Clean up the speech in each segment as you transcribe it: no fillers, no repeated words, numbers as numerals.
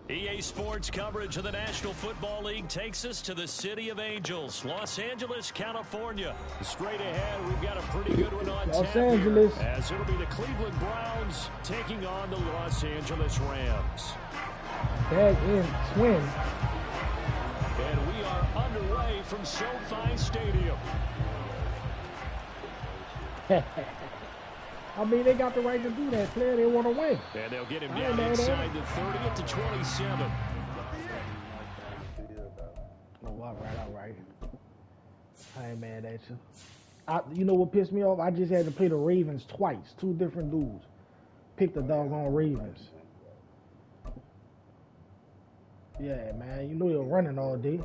EA Sports coverage of the National Football League takes us to the City of Angels, Los Angeles, California. Straight ahead, we've got a pretty good one on tap here, as it'll be the Cleveland Browns taking on the Los Angeles Rams. That is twin. And we are underway from SoFi Stadium. I mean, they got the right to do that, player. They want to win. And they'll get him down inside the 30 to 27. Oh, all right. I ain't mad at you. You know what pissed me off? I just had to play the Ravens twice. Two different dudes. Pick the doggone Ravens. Yeah, man. You know you're running all day.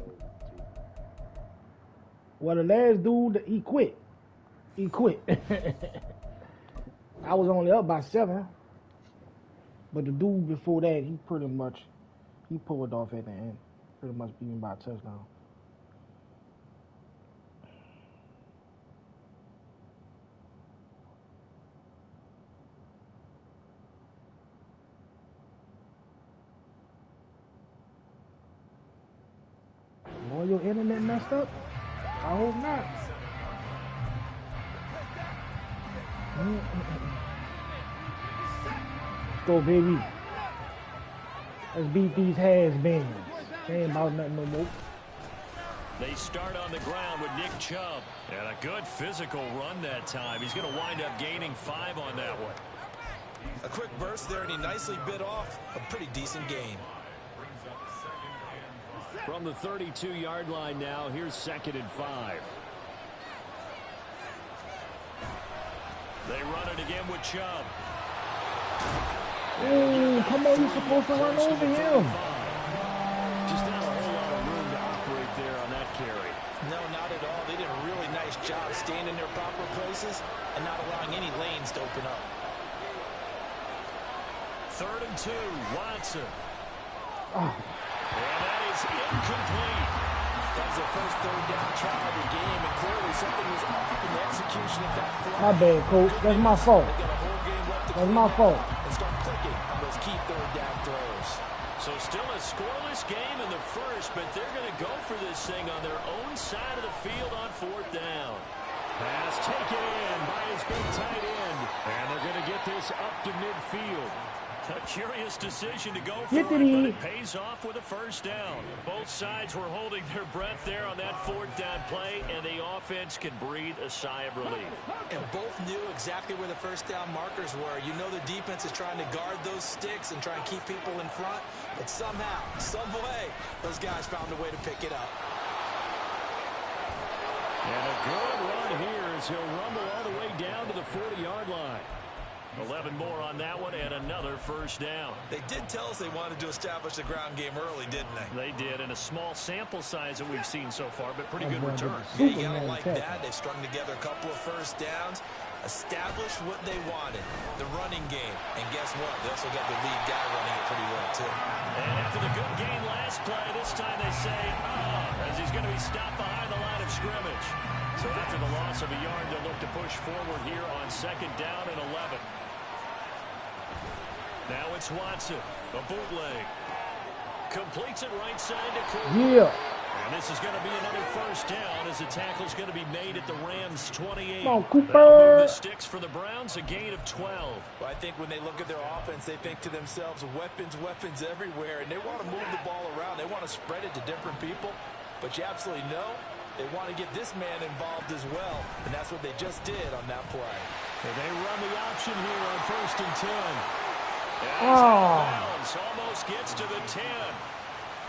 Well, the last dude, he quit. I was only up by 7, but the dude before that, he pulled off at the end. Pretty much beat me by a touchdown. Boy, your internet messed up? I hope not. Let's go, baby. Let's beat these has-beens. They ain't about nothing no more. They start on the ground with Nick Chubb. And a good physical run that time. He's going to wind up gaining 5 on that one. A quick burst there, and he nicely bit off a pretty decent gain. From the 32-yard line now, here's 2nd and 5. They run it again with Chubb. Oh, come on, you're supposed to run over him. Just not a whole lot of room to operate there on that carry. No, not at all. They did a really nice job staying in their proper places and not allowing any lanes to open up. 3rd and 2, Watson. Oh. And that is incomplete. That was their first 3rd down try of the game, and clearly something was off in the execution of that play. My bad, coach. That's my fault. They got a whole game left to That's my fault. and start clicking on those key 3rd down throws. So still a scoreless game in the first, but they're going to go for this thing on their own side of the field on 4th down. Pass taken in by his big tight end. And they're going to get this up to midfield. A curious decision to go for it, but it pays off with a 1st down. Both sides were holding their breath there on that 4th down play, and the offense can breathe a sigh of relief. And both knew exactly where the 1st down markers were. You know the defense is trying to guard those sticks and try and keep people in front, but somehow, some way, those guys found a way to pick it up. And a good run here as he'll rumble all the way down to the 40-yard line. 11 more on that one and another 1st down. They did tell us they wanted to establish the ground game early, didn't they? They did, in a small sample size that we've seen so far, but pretty good return. Yeah, you gotta like that. They've strung together a couple of 1st downs, established what they wanted, the running game. And guess what? They also got the lead guy running it pretty well, too. And after the good game last play, this time they say, as he's going to be stopped behind the line of scrimmage. So after the loss of a yard, they'll look to push forward here on 2nd down and 11. Now it's Watson, a bootleg. Completes it right side to Cooper. Yeah. And this is going to be another 1st down as the tackle's going to be made at the Rams' 28. Come on, Cooper. That'll move the sticks for the Browns, a gain of 12. Well, I think when they look at their offense, they think to themselves, weapons everywhere, and they want to move the ball around. They want to spread it to different people, but you absolutely know they want to get this man involved as well, and that's what they just did on that play. And they run the option here on 1st and 10. Almost gets to the 10.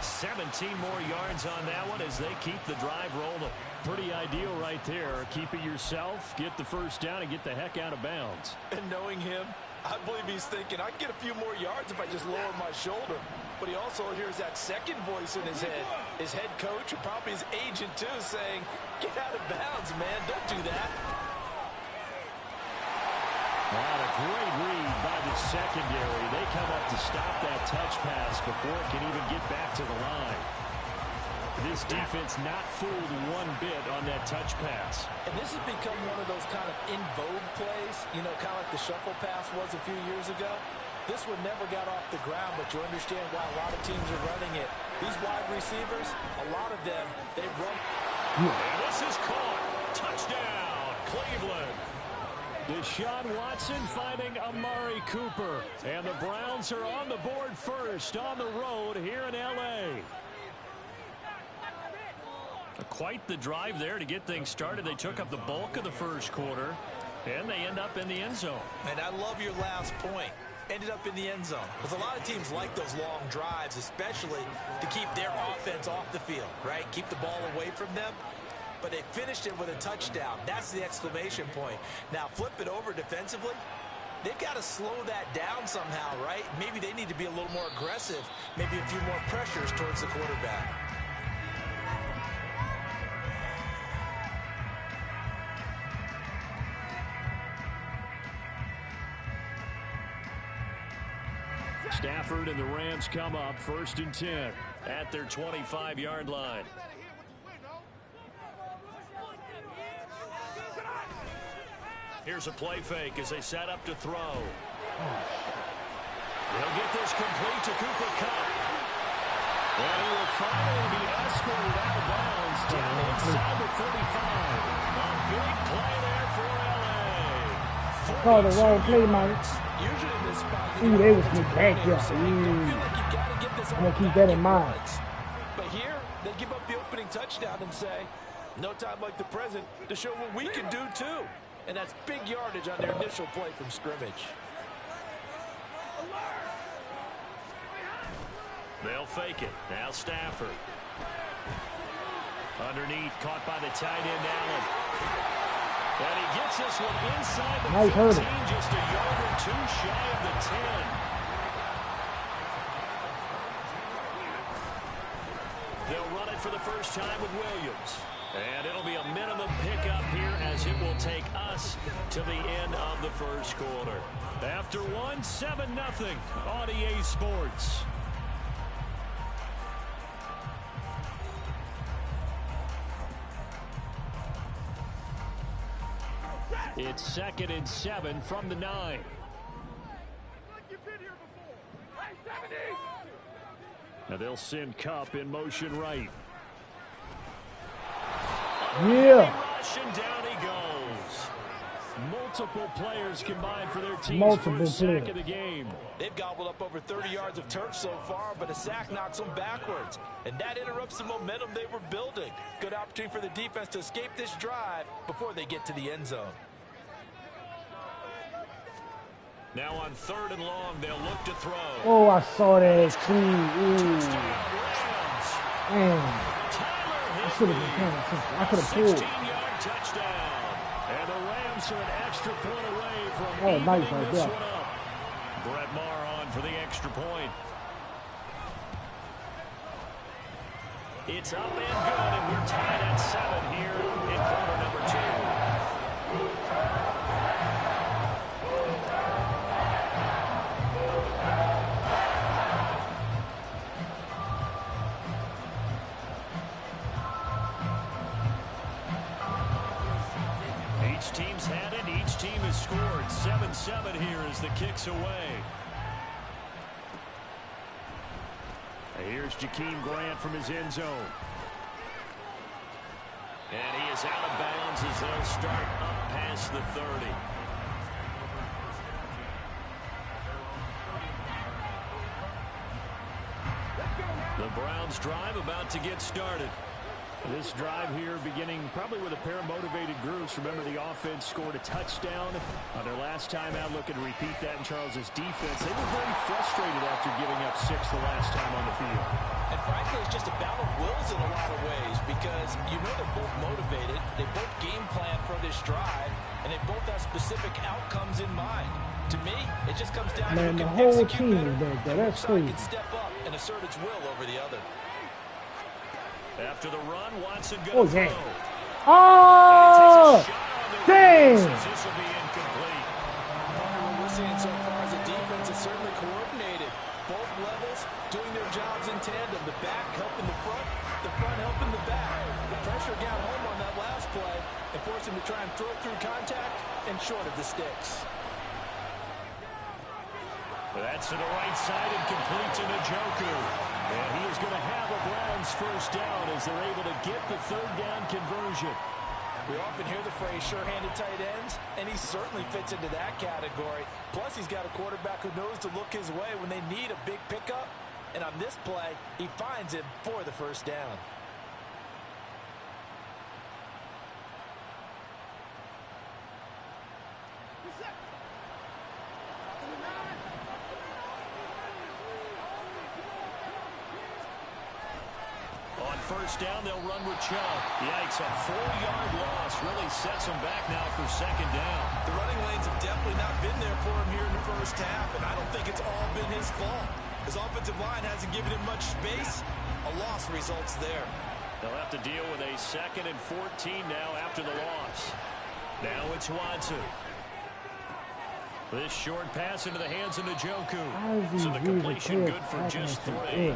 17 more yards on that one as they keep the drive rolling. Pretty ideal right there. Keep it yourself, get the 1st down, and get the heck out of bounds. And knowing him, I believe he's thinking, I can get a few more yards if I just lower my shoulder. But he also hears that second voice in his head. His head coach, and probably his agent too, saying, get out of bounds, man. Don't do that. What a great read by the secondary. They come up to stop that touch pass before it can even get back to the line. This defense not fooled one bit on that touch pass. And this has become one of those kind of in vogue plays, you know, kind of like the shuffle pass was a few years ago. This one never got off the ground, but you understand why a lot of teams are running it. These wide receivers, a lot of them, they run. And this is caught. Touchdown, Cleveland. Deshaun Watson finding Amari Cooper. And the Browns are on the board first on the road here in L.A. Quite the drive there to get things started. They took up the bulk of the first quarter, and they end up in the end zone. And I love your last point. Ended up in the end zone. Because a lot of teams like those long drives, especially to keep their offense off the field, right? Keep the ball away from them. But they finished it with a touchdown. That's the exclamation point. Now flip it over defensively. They've got to slow that down somehow, right? Maybe they need to be a little more aggressive. Maybe a few more pressures towards the quarterback. Stafford and the Rams come up 1st and 10 at their 25-yard line. Here's a play fake as they set up to throw. They'll get this complete to Cooper Kupp. And he will finally be escorted out of bounds down inside the 35. A big play there for L.A. Call the wrong play, man. Usually in this spot, Ooh, they was getting back here. I'm going to keep that in mind. But here, they give up the opening touchdown and say, no time like the present to show what we can do too. And that's big yardage on their initial play from scrimmage. They'll fake it. Now Stafford. Underneath, caught by the tight end, Allen. And he gets this one inside the 15, just a yard or two shy of the 10. They'll run it for the first time with Williams. And it'll be a minimum pickup here as it will take us to the end of the first quarter. After 7-0 on EA Sports. It's 2nd and 7 from the 9. Now they'll send Kupp in motion right. Yeah. Rush and down he goes. Multiple players combined for their team's first sack of the game. They've gobbled up over 30 yards of turf so far, but a sack knocks them backwards. And that interrupts the momentum they were building. Good opportunity for the defense to escape this drive before they get to the end zone. Now on 3rd and long, they'll look to throw. Oh, I saw that too. Ooh. Man. I should have been paying attention. I could have pulled. 16-yard touchdown. And the Rams are an extra point away from nice evening right this there. one up. Brett Maher on for the extra point. It's up and good, and we're tied at 7 here in quarter number 2. Each team's had it. Each team has scored. 7-7 here as the kick's away. Here's Jakeem Grant from his end zone. And he is out of bounds as they'll start up past the 30. The Browns drive about to get started. This drive here beginning probably with a pair of motivated groups. Remember, the offense scored a touchdown on their last time out. Looking to repeat that in Charles's defense. They were very frustrated after giving up 6 the last time on the field. And frankly, it's just a battle of wills in a lot of ways because you know they're both motivated. They both game plan for this drive, and they both have specific outcomes in mind. To me, it just comes down to who the can whole execute team better, is back there. and That's which side crazy. can step up and assert its will over the other. After the run, Watson Oh, going to yeah. throw. Oh, dang. This will be incomplete. What we're seeing so far is a defense is certainly coordinated. Both levels doing their jobs in tandem. The back helping the front helping the back. The pressure got home on that last play and forced him to try and throw through contact and short of the sticks. That's to the right side and complete to Njoku. And he is going to have a Browns first down as they're able to get the third down conversion. We often hear the phrase sure-handed tight ends, and he certainly fits into that category. Plus, he's got a quarterback who knows to look his way when they need a big pickup. And on this play, he finds him for the first down. On first down, they'll run with Chubb. Yikes, a 4-yard loss really sets him back now for second down. The running lanes have definitely not been there for him here in the first half, and I don't think it's all been his fault. His offensive line hasn't given him much space. A loss results there. They'll have to deal with a 2nd and 14 now after the loss. Now it's Watson. This short pass into the hands of Njoku. So the completion good for just 3.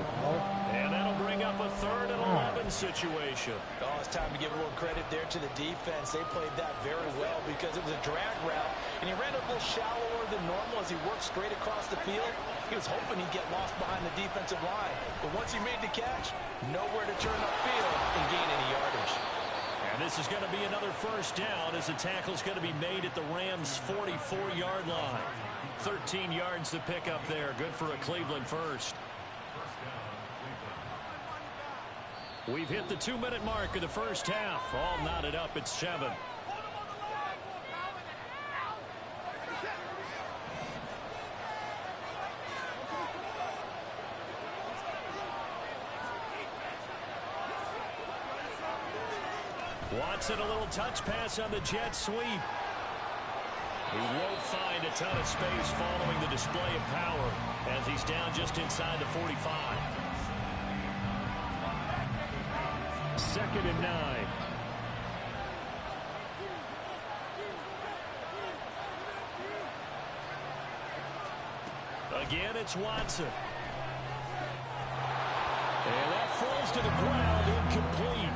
And that'll bring up a 3rd and 11 situation. Oh, it's time to give a little credit there to the defense. They played that very well because it was a drag route, and he ran a little shallower than normal as he worked straight across the field. He was hoping he'd get lost behind the defensive line. But once he made the catch, nowhere to turn upfield and gain any yardage. And this is going to be another first down as the tackle's going to be made at the Rams' 44-yard line. 13 yards to pick up there. Good for a Cleveland first. We've hit the 2-minute mark of the first half. All knotted up at 7. Watson, a little touch pass on the jet sweep. He won't find a ton of space following the display of power as he's down just inside the 45. 2nd and 9. Again, it's Watson. And that falls to the ground, incomplete.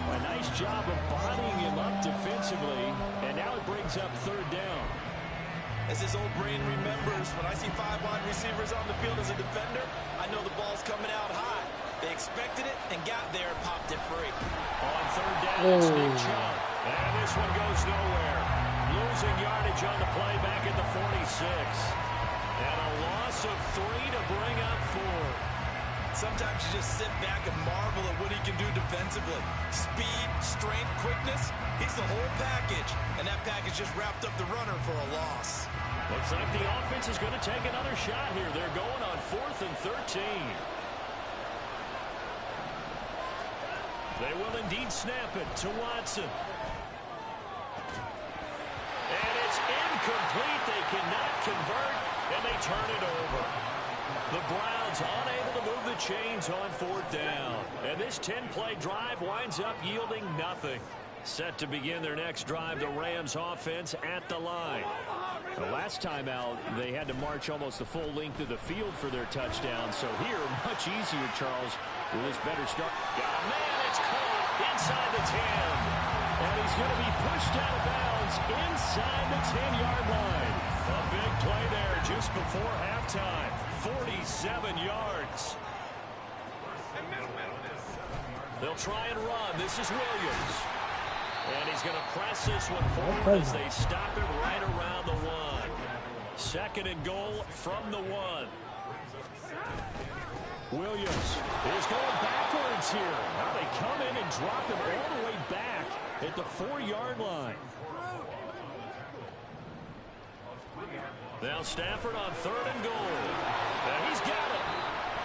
A nice job of bodying him up defensively, and now it brings up 3rd down. As his old brain remembers, when I see 5 wide receivers on the field as a defender, I know the ball's coming out high. They expected it and got there and popped it free. On 3rd down, it's Nick Chubb. And this one goes nowhere. Losing yardage on the play back at the 46. And a loss of 3 to bring up 4. Sometimes you just sit back and marvel at what he can do defensively. Speed, strength, quickness, he's the whole package. And that package just wrapped up the runner for a loss. Looks like the offense is going to take another shot here. They're going on 4th and 13. They will indeed snap it to Watson. And it's incomplete. They cannot convert, and they turn it over. The Browns unable to move the chains on 4th down. And this 10-play drive winds up yielding nothing. Set to begin their next drive, the Rams offense at the line. The last time out, they had to march almost the full length of the field for their touchdown. So here, much easier, Charles, with this better start. Oh, man, it's caught inside the 10. And he's going to be pushed out of bounds inside the 10-yard line. A big play there just before halftime. 47 yards. They'll try and run. This is Williams. And he's going to press this one forward as they stop it right around the 1. 2nd and goal from the 1. Williams is going backwards here. Now they come in and drop him all the way back at the 4-yard line. Now Stafford on 3rd and goal. And he's got it.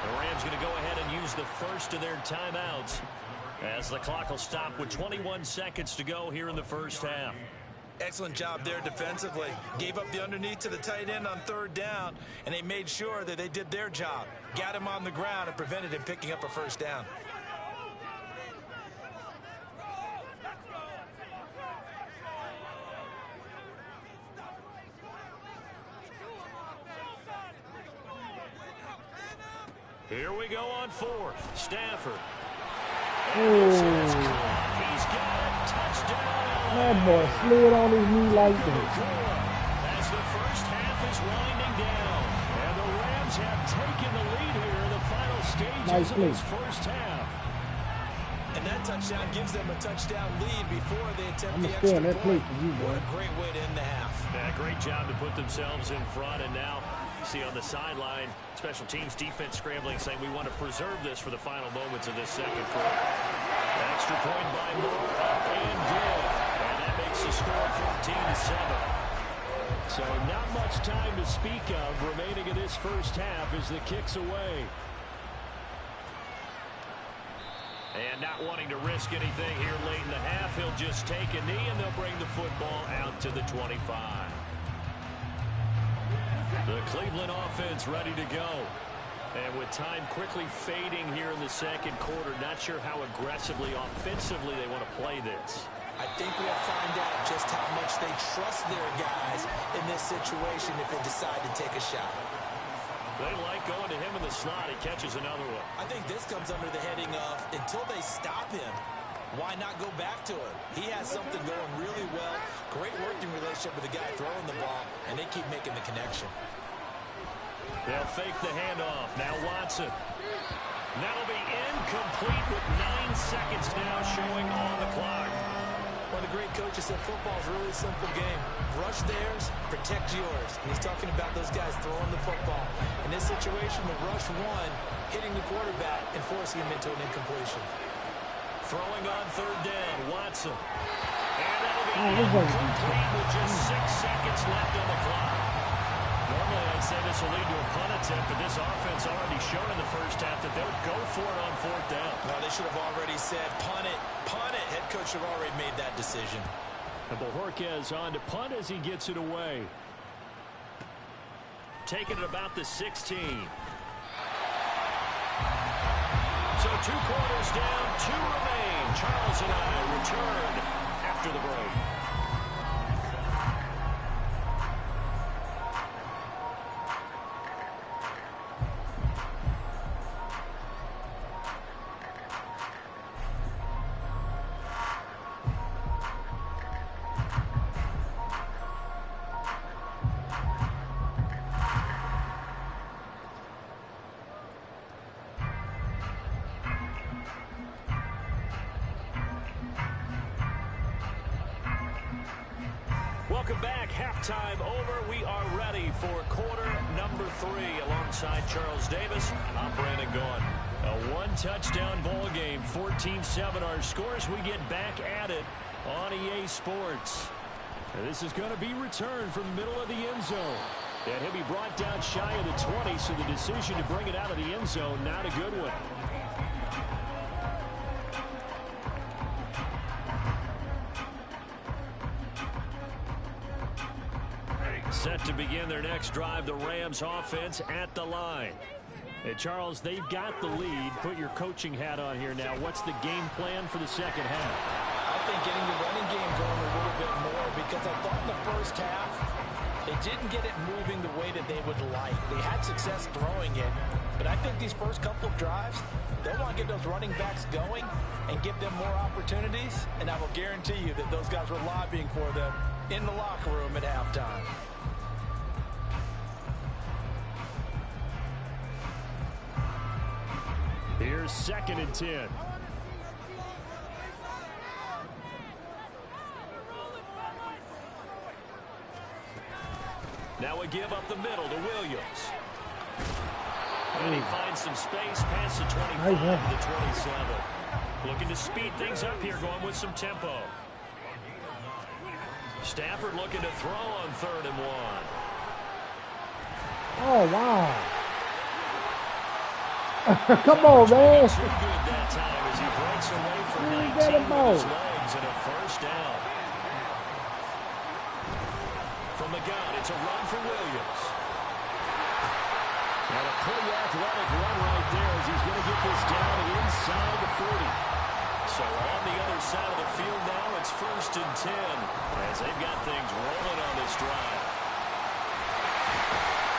The Rams going to go ahead and use the first of their timeouts as the clock will stop with 21 seconds to go here in the first half. Excellent job there defensively. Gave up the underneath to the tight end on 3rd down, and they made sure that they did their job. Got him on the ground and prevented him picking up a first down. Here we go on 4th. Stafford. Ooh. He's got it. Touchdown. That boy slid on his knee like that. As the first half is winding down. And the Nice of play. this first half. And that touchdown gives them a touchdown lead before they attempt I'm the gonna score extra that play point. for you, boy. What a great way to end the half. Yeah, great job to put themselves in front, and now you see on the sideline, special teams defense scrambling, saying we want to preserve this for the final moments of this second quarter. An extra point by Moore, up and good, and that makes the score 14-7. So not much time to speak of remaining in this first half as the kick's away. And not wanting to risk anything here late in the half, he'll just take a knee, and they'll bring the football out to the 25. The Cleveland offense ready to go. And with time quickly fading here in the second quarter, not sure how aggressively, offensively they want to play this. I think we'll find out just how much they trust their guys in this situation if they decide to take a shot. They like going to him in the slot. He catches another one. I think this comes under the heading of, until they stop him, why not go back to him? He has something going really well. Great working relationship with the guy throwing the ball, and they keep making the connection. They'll fake the handoff. Now Watson. That'll be incomplete with 9 seconds now showing on the clock. One of the great coaches said football is a really simple game. Rush theirs, protect yours. And he's talking about those guys throwing the football. In this situation, the rush one, hitting the quarterback and forcing him into an incompletion. Throwing on third down, Watson. And that'll be incomplete with just 6 seconds left on the clock. Normally, I'd say this will lead to a punt attempt, but this offense already showed in the first half that they'll go for it on fourth down. No, they should have already said, punt it, punt it. Head coach should have already made that decision. And Bojorquez on to punt as he gets it away. Taking it about the 16. So 2 quarters down, 2 remain. Charles and I return after the break. Welcome back. Halftime over. We are ready for quarter number 3 alongside Charles Davis. I'm Brandon Gaughan. A 1-touchdown ball game, 14-7 our scores. We get back at it on EA Sports. And this is going to be returned from the middle of the end zone. And he'll be brought down shy of the 20, so the decision to bring it out of the end zone, not a good one. Set to begin their next drive, the Rams offense at the line. Hey, Charles, they've got the lead. Put your coaching hat on here now. What's the game plan for the second half? I think getting the running game going a little bit more, because I thought in the first half they didn't get it moving the way that they would like. They had success throwing it, but I think these first couple of drives, they'll want to get those running backs going and give them more opportunities, and I will guarantee you that those guys were lobbying for them in the locker room at halftime. Here's 2nd and 10. Now we give up the middle to Williams. And he finds some space past the 25 to the 27. Looking to speed things up here, going with some tempo. Stafford looking to throw on 3rd and 1. Oh, wow. Come on, man. Too good that time as he breaks away from 19 with his legs and a first down. From the gun, it's a run for Williams. And a pretty athletic run right there as he's going to get this down inside the 40. So on the other side of the field now, it's 1st and 10 as they've got things rolling on this drive.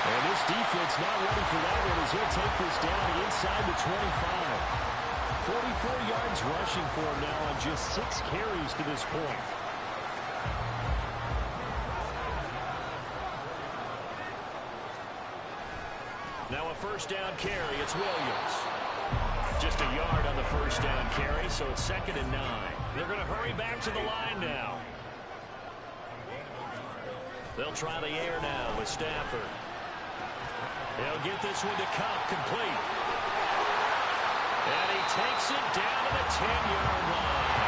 And this defense not ready for that one as he'll take this down inside the 25. 44 yards rushing for him now on just 6 carries to this point. Now a first down carry. It's Williams. Just a yard on the first down carry, so it's 2nd and 9. They're going to hurry back to the line now. They'll try the air now with Stafford. They'll get this one to Kupp, complete. And he takes it down to the 10-yard line.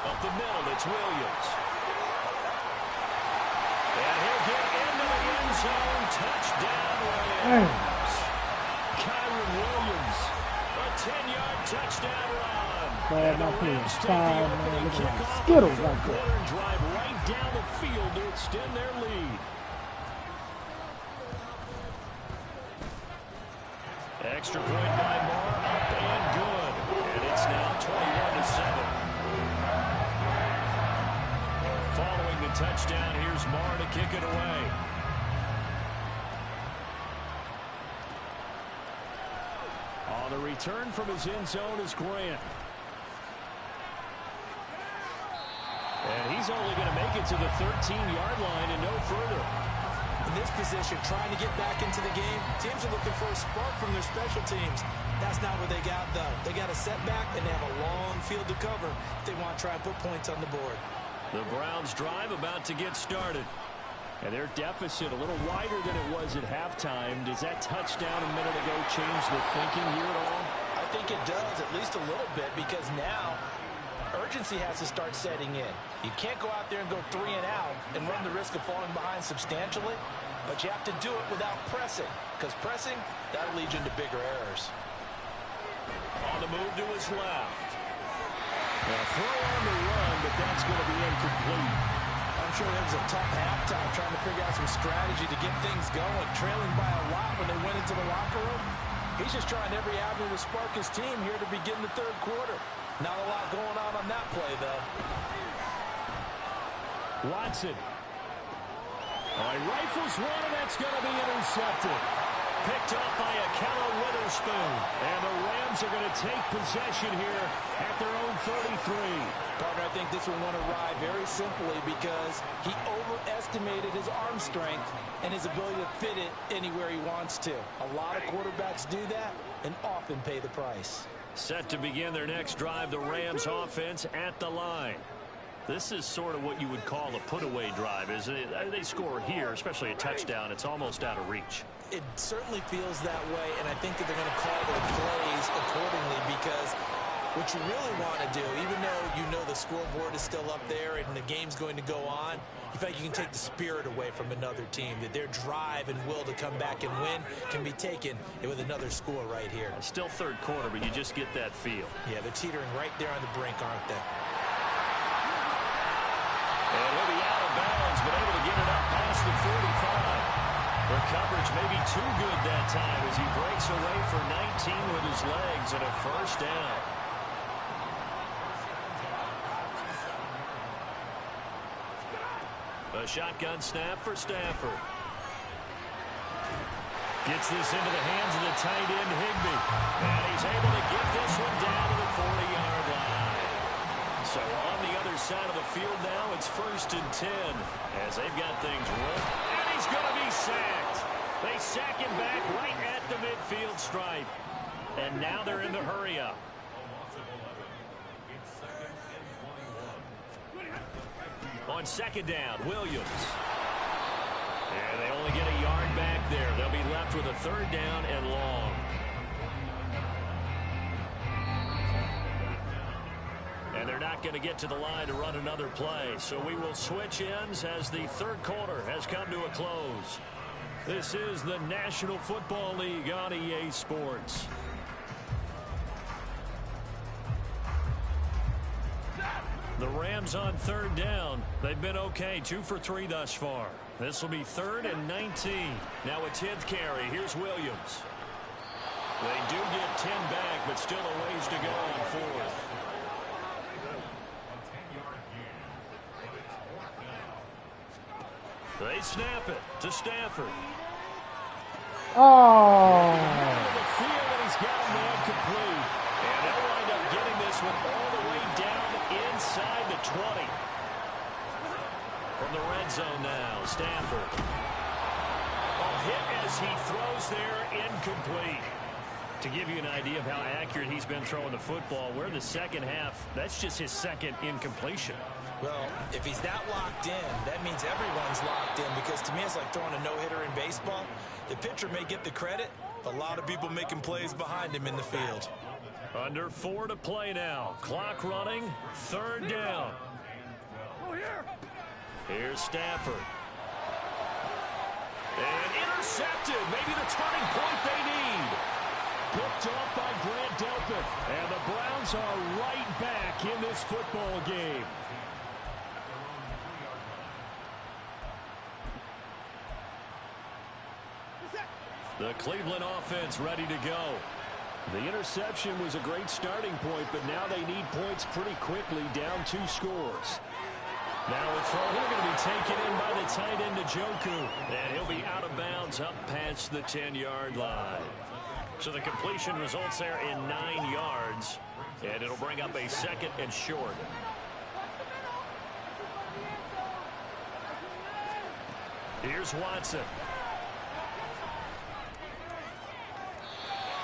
Up the middle, it's Williams. And he'll get into the end zone. Touchdown, Rams. Kyren Williams, a 10-yard touchdown run. Bad, And the not playing Rams take time, the man. opening Look at that. kickoff Skittles of the right third there. quarter and drive right down the field to extend their lead. Extra point by Moore, up and good. And it's now 21-7. Following the touchdown, here's Moore to kick it away. On the return from his end zone is Grant. And he's only going to make it to the 13-yard line and no further. In this position, trying to get back into the game, teams are looking for a spark from their special teams. That's not what they got, though. They got a setback, and they have a long field to cover if they want to try and put points on the board. The Browns drive about to get started. And their deficit a little wider than it was at halftime. Does that touchdown a minute ago change the thinking here at all? I think it does, at least a little bit, because now urgency has to start setting in. You can't go out there and go 3 and out and run the risk of falling behind substantially, but you have to do it without pressing, because pressing, that'll lead you into bigger errors. On the move to his left. A throw on the run, but that's going to be incomplete. I'm sure it was a tough halftime trying to figure out some strategy to get things going, trailing by a lot when they went into the locker room. He's just trying every avenue to spark his team here to begin the third quarter. Not a lot going on that play, though. Watson. All right, rifles one, and that's going to be intercepted. Picked up by Ahkello Witherspoon. And the Rams are going to take possession here at their own 33. Partner, I think this will want to ride very simply because he overestimated his arm strength and his ability to fit it anywhere he wants to. A lot of quarterbacks do that and often pay the price. Set to begin their next drive, the Rams offense at the line. This is sort of what you would call a put-away drive, isn't it? They score here, especially a touchdown. It's almost out of reach. It certainly feels that way, and I think that they're going to call their plays accordingly because what you really want to do, even though you know the scoreboard is still up there and the game's going to go on, in fact, you can take the spirit away from another team, that their drive and will to come back and win can be taken with another score right here. Still third quarter, but you just get that feel. Yeah, they're teetering right there on the brink, aren't they? And he'll be out of bounds, but able to get it up past the 45. The coverage may be too good that time as he breaks away for 19 with his legs and a first down. A shotgun snap for Stafford. Gets this into the hands of the tight end, Higbee. And he's able to get this one down to the 40-yard line. So on the other side of the field now, it's 1st and 10 as they've got things rolling. And he's going to be sacked. They sack him back right at the midfield stripe. And now they're in the hurry-up. On 2nd down, Williams. And they only get a yard back there. They'll be left with a 3rd down and long. And they're not going to get to the line to run another play. So we will switch ends as the third quarter has come to a close. This is the National Football League on EA Sports. The Rams on 3rd down. They've been okay, 2 for 3 thus far. This will be 3rd and 19. Now a 10th carry. Here's Williams. They do get 10 back, but still a ways to go on 4th. They snap it to Stafford. Oh. The field, and he's got a man complete. And they'll wind up getting this one all the way down inside the 20. From the red zone now, Stafford. hit as he throws there, incomplete. To give you an idea of how accurate he's been throwing the football, we're in the second half. That's just his second incompletion. Well, if he's that locked in, that means everyone's locked in, because to me it's like throwing a no-hitter in baseball. The pitcher may get the credit, but a lot of people making plays behind him in the field. Under 4 to play now. Clock running. 3rd down. Here's Stafford. And intercepted. Maybe the turning point they need. Picked off by Grant Delpit. And the Browns are right back in this football game. The Cleveland offense ready to go. The interception was a great starting point, but now they need points pretty quickly, down 2 scores. Now a throw here going to be taken in by the tight end Njoku. And he'll be out of bounds up past the 10-yard line. So the completion results there in 9 yards. And it'll bring up a 2nd and short. Here's Watson.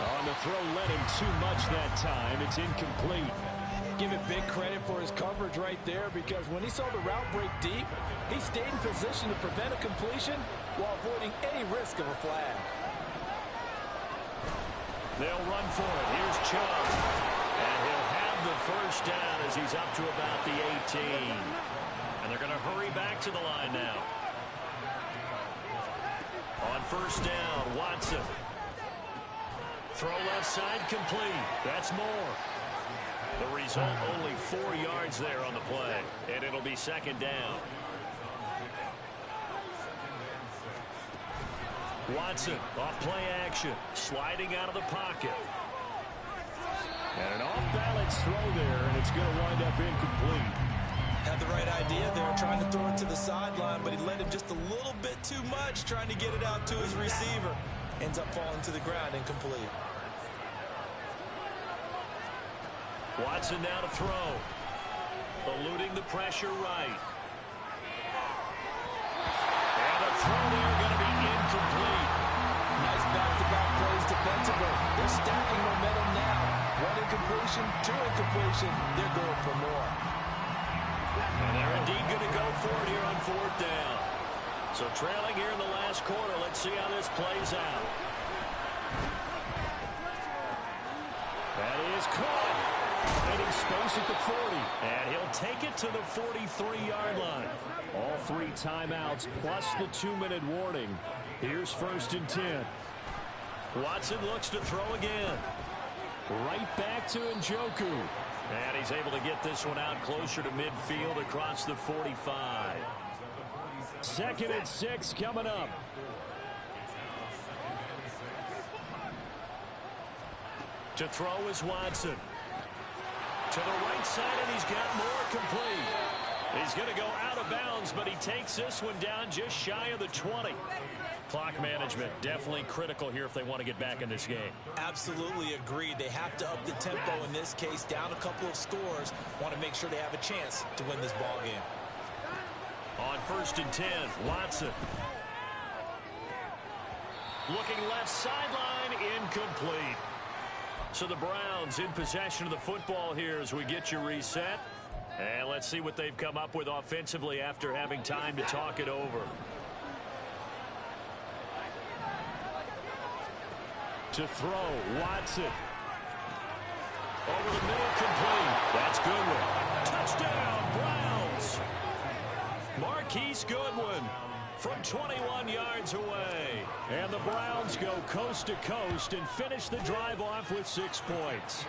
On the throw, led him too much that time. It's incomplete. Give it big credit for his coverage right there, because when he saw the route break deep, he stayed in position to prevent a completion while avoiding any risk of a flag. They'll run for it. Here's Chubb. And he'll have the first down as he's up to about the 18. And they're going to hurry back to the line now. On 1st down, Watson. Throw left side complete. That's more. The result, only 4 yards there on the play. And it'll be 2nd down. Watson off play action. Sliding out of the pocket. And an off-balance throw there, and it's going to wind up incomplete. Had the right idea there, trying to throw it to the sideline, but he led him just a little bit too much, trying to get it out to his receiver. Ends up falling to the ground, incomplete. Watson now to throw. Eluding the pressure right. And a throw there going to be incomplete. Nice back-to-back plays defensively. They're stacking momentum now. 1 incompletion, 2 incompletion. They're going for more. And they're indeed going to go for it here on 4th down. So trailing here in the last quarter. Let's see how this plays out. That is caught. Finding space at the 40. And he'll take it to the 43-yard line. All 3 timeouts plus the 2-minute warning. Here's 1st and 10. Watson looks to throw again. Right back to Njoku. And he's able to get this one out closer to midfield across the 45. 2nd and 6 coming up. To throw is Watson. To the right side, and he's got more complete. He's going to go out of bounds, but he takes this one down just shy of the 20. Clock management definitely critical here if they want to get back in this game. Absolutely agreed. They have to up the tempo in this case, down a couple of scores. Want to make sure they have a chance to win this ball game. On 1st and 10, Watson. Looking left sideline, incomplete. So the Browns in possession of the football here as we get you reset. And let's see what they've come up with offensively after having time to talk it over. To throw, Watson. Over the middle, complete. That's Goodwin. Touchdown, Browns. Marquise Goodwin from 21 yards away. And the Browns go coast to coast and finish the drive off with 6 points.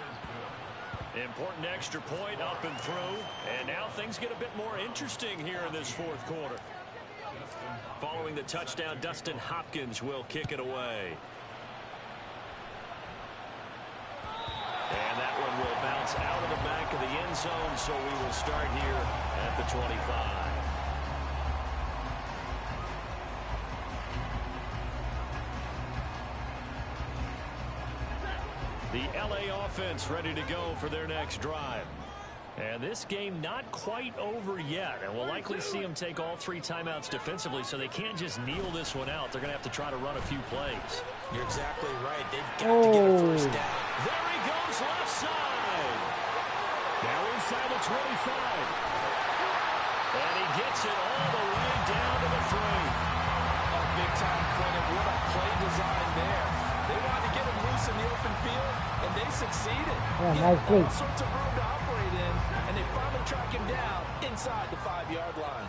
Important extra point up and through. And now things get a bit more interesting here in this 4th quarter. Following the touchdown, Dustin Hopkins will kick it away. And that one will bounce out of the back of the end zone, so we will start here at the 25. The LA offense ready to go for their next drive. And this game not quite over yet. And we'll likely see them take all 3 timeouts defensively, so they can't just kneel this one out. They're going to have to try to run a few plays. You're exactly right. They've got to get a first down. There he goes left side. Now inside the 25. And he gets it all the way down to the 3. Oh, big time credit. What a play design there. They wanted to get him loose in the open field, and they succeeded. Yeah, nice play. All sorts of room to operate in, and they finally track him down inside the 5-yard line.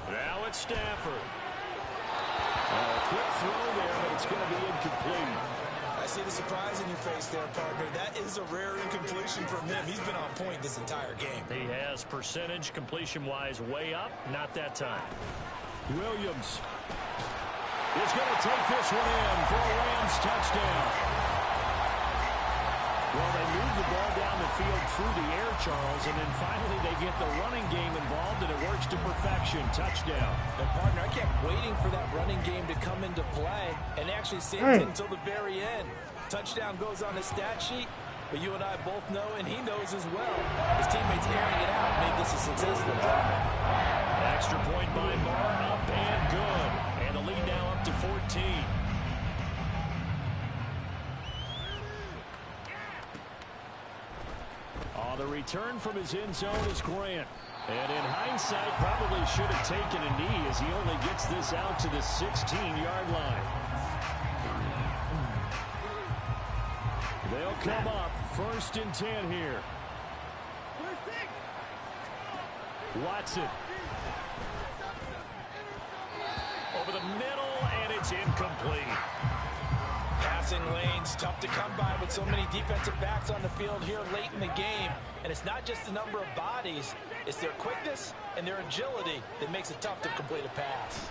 Now it's Stafford. A quick throw there, but it's going to be incomplete. I see the surprise in your face there, partner. That is a rare incompletion from him. He's been on point this entire game. He has percentage completion-wise way up. Not that time. Williams is going to take this one in for a Rams touchdown. Well, they move the ball down the field through the air, Charles, and then finally they get the running game involved, and it works to perfection. Touchdown. And, partner, I kept waiting for that running game to come into play and actually saved it until the very end. Touchdown goes on the stat sheet, but you and I both know, and he knows as well, his teammates airing it out made this a successful drive. Extra point by Barr, up and good. And the lead now up to 14. The return from his end zone is Grant. And in hindsight, probably should have taken a knee as he only gets this out to the 16-yard line. They'll come up 1st and 10 here. Watson. Over the middle, and it's incomplete. Passing lanes, tough to come by with so many defensive backs on the field here late in the game. And it's not just the number of bodies, it's their quickness and their agility that makes it tough to complete a pass.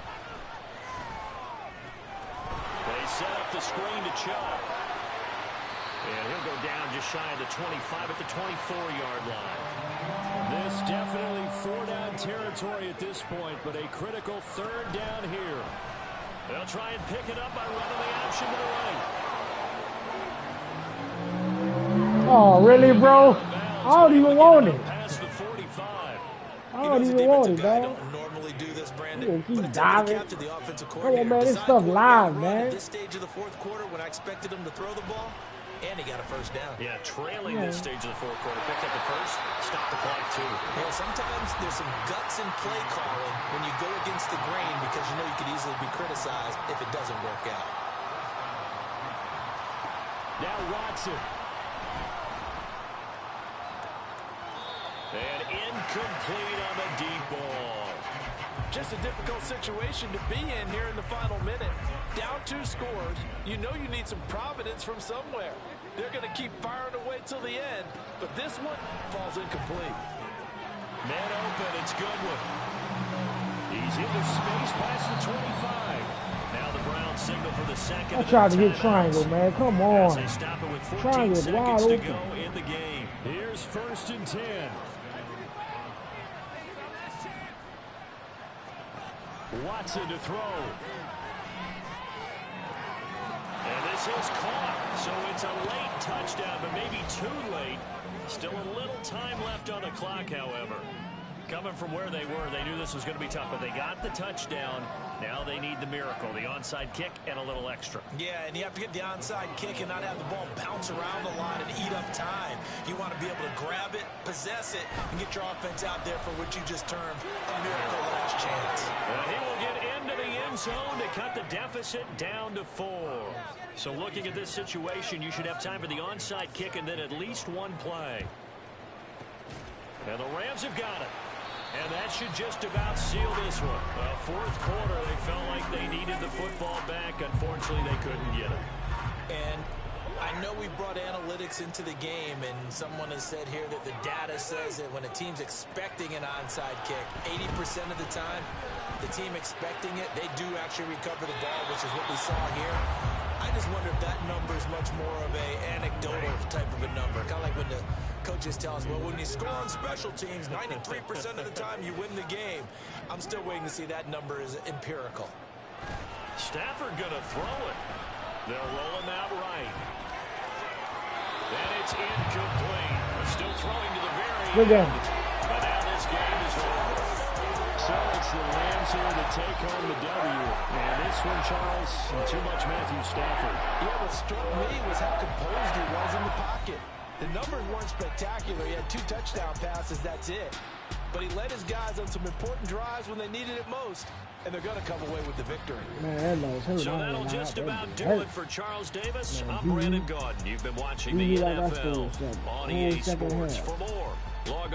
They set up the screen to Chubb. And he'll go down just shy of the 25 at the 24-yard line. This definitely 4-down territory at this point, but a critical 3rd down here. They'll try and pick it up by running the option to the right. Oh, really, bro? I don't even want it. Past the 45. I don't even want it, man. Don't normally do this, Brandon. Keep diving. The offensive Come on, man. This stuff live, man. At this stage of the 4th quarter, when I expected him to throw the ball, and he got a first down. Yeah, trailing this stage of the 4th quarter. Picked up the first, stopped the clock too. Yeah, sometimes there's some guts in play calling when you go against the grain because you know you could easily be criticized if it doesn't work out. Now Watson. And incomplete on the deep ball. Just a difficult situation to be in here in the final minute. Down 2 scores. You know you need some providence from somewhere. They're going to keep firing away till the end, but this one falls incomplete. Man open, it's Goodwin. He's in the space past the 25. Now the Browns signal for the second. I tried to hit triangle, man. Come on. As they stop it with 14 Triangle seconds wide to go open. in the game. Here's 1st and 10. Watson to throw. And this is caught. So it's a late touchdown, but maybe too late. Still a little time left on the clock, however. Coming from where they were, they knew this was going to be tough, but they got the touchdown. Now they need the miracle, the onside kick and a little extra. Yeah, and you have to get the onside kick and not have the ball bounce around the line and eat up time. You want to be able to grab it, possess it, and get your offense out there for what you just termed a miracle last chance. He will get into the end zone to cut the deficit down to 4. So looking at this situation, you should have time for the onside kick and then at least one play. And the Rams have got it. And that should just about seal this one. Well, 4th quarter, they felt like they needed the football back. Unfortunately, they couldn't get it. And I know we brought analytics into the game, and someone has said here that the data says that when a team's expecting an onside kick, 80% of the time, the team expecting it, they do actually recover the ball, which is what we saw here. I just wonder if that number is much more of a anecdotal type of a number. Kind of like when the coaches tell us, well, when you score on special teams, 93% of the time you win the game. I'm still waiting to see that number is empirical. Stafford going to throw it. They'll roll him out right. Good game. But now this game is over. So it's the Rams here to take home the W. And this one, Charles, too much Matthew Stafford. Yeah, what struck me was how composed he was in the pocket. The numbers weren't spectacular. He had 2 touchdown passes, that's it. But he led his guys on some important drives when they needed it most, and they're going to come away with the victory. Man, that knows hurt. So that'll just about do it for Charles Davis. I'm Brandon Gaudin. You've been watching the NFL on EA Sports. For more, log on.